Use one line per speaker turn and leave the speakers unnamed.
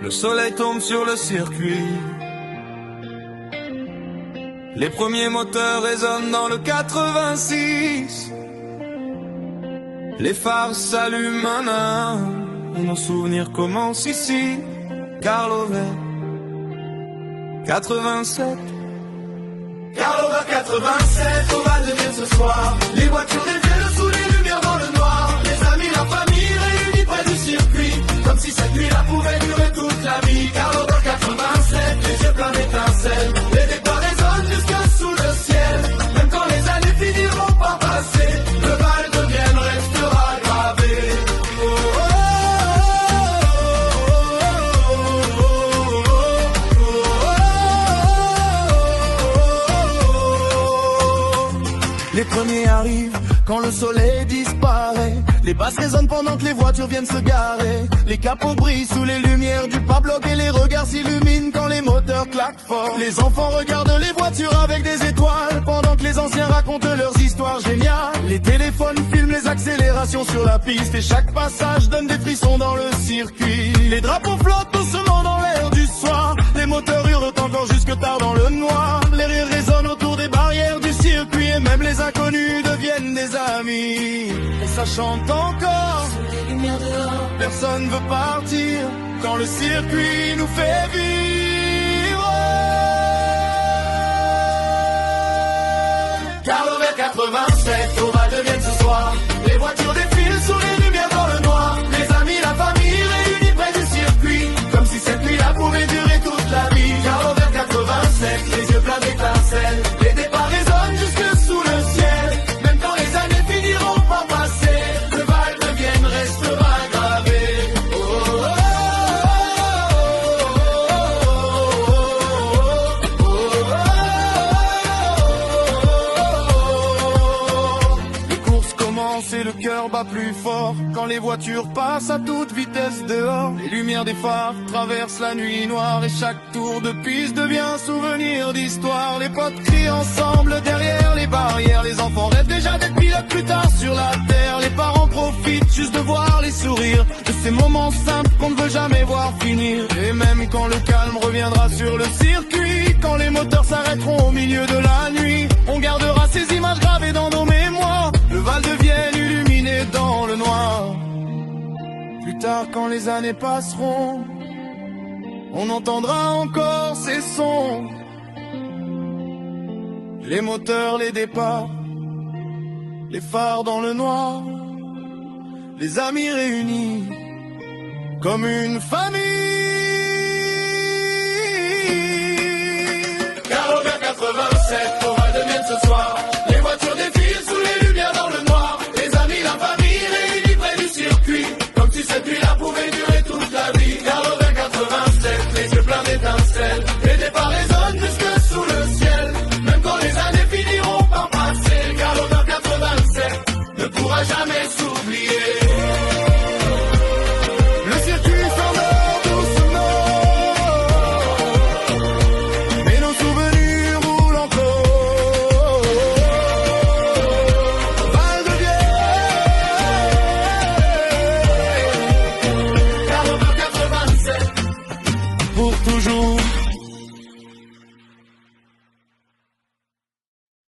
Le soleil tombe sur le circuit. Les premiers moteurs résonnent dans le 86. Les phares s'allument un à un. Et nos souvenirs commencent ici. Carlo Vert 87.
Carlo Vert 87, on va devenir ce soir. Les voitures déviennent sous les lumières dans le noir. Les amis, la famille réunis près du circuit. Comme si cette nuit-là pouvait durer toute la vie. Carlo Vert 87, les yeux pleins d'étincelles. Les départs résonnent jusque sous le ciel. Même quand les années finiront par passer, le Val de Vienne restera gravé. Oh, oh,
Les premiers arrivent quand le soleil disparaît. Les basses résonnent pendant que les voitures viennent se garer. Les capots brillent sous les lumières du pare-bloc et les regards s'illuminent quand les moteurs claquent fort. Les enfants regardent les voitures avec des étoiles pendant que les anciens racontent leurs histoires géniales. Les téléphones filment les accélérations sur la piste et chaque passage donne des frissons dans le circuit. Les drapeaux flottent doucement dans l'air du soir. Les moteurs hurlent encore jusque tard dans le noir. Les rires résonnent autour des barrières du circuit et même les inconnus deviennent des amis. Et ça chante encore. Personne veut partir quand le circuit nous fait vivre.
Carlo Vert 87, on va devenir ce soir. Les voitures défilent sous les lumières dans le noir. Les amis, la famille réunis près du circuit. Comme si cette nuit-là pouvait durer toute la vie. Carlo Vert 87, les yeux pleins d'étincelles. Les départs résonnent jusque sous le ciel. Même quand les années finiront par passer, le Val de Vienne restera gravé. Oh, oh, oh, oh, oh, oh.
Les courses commencent et le cœur bat plus fort quand les voitures passent à toute vitesse dehors. Les lumières des phares traversent la nuit noire et chaque tour de piste devient un souvenir d'histoire. Les potes crient ensemble derrière les barrières. Les enfants rêvent déjà d'être pilotes plus tard sur la terre. Les parents profitent juste de voir les sourires de ces moments simples qu'on ne veut jamais voir finir. Et même quand le calme reviendra sur le circuit, quand les moteurs s'arrêteront au milieu de la nuit, on gardera ces images gravées dans nos mémoires. Le Val de Vienne illuminé dans le noir. Plus tard quand les années passeront, on entendra encore ces sons. Les moteurs, les départs, les phares dans le noir. Les amis réunis comme une famille.
Carlo Vert 87.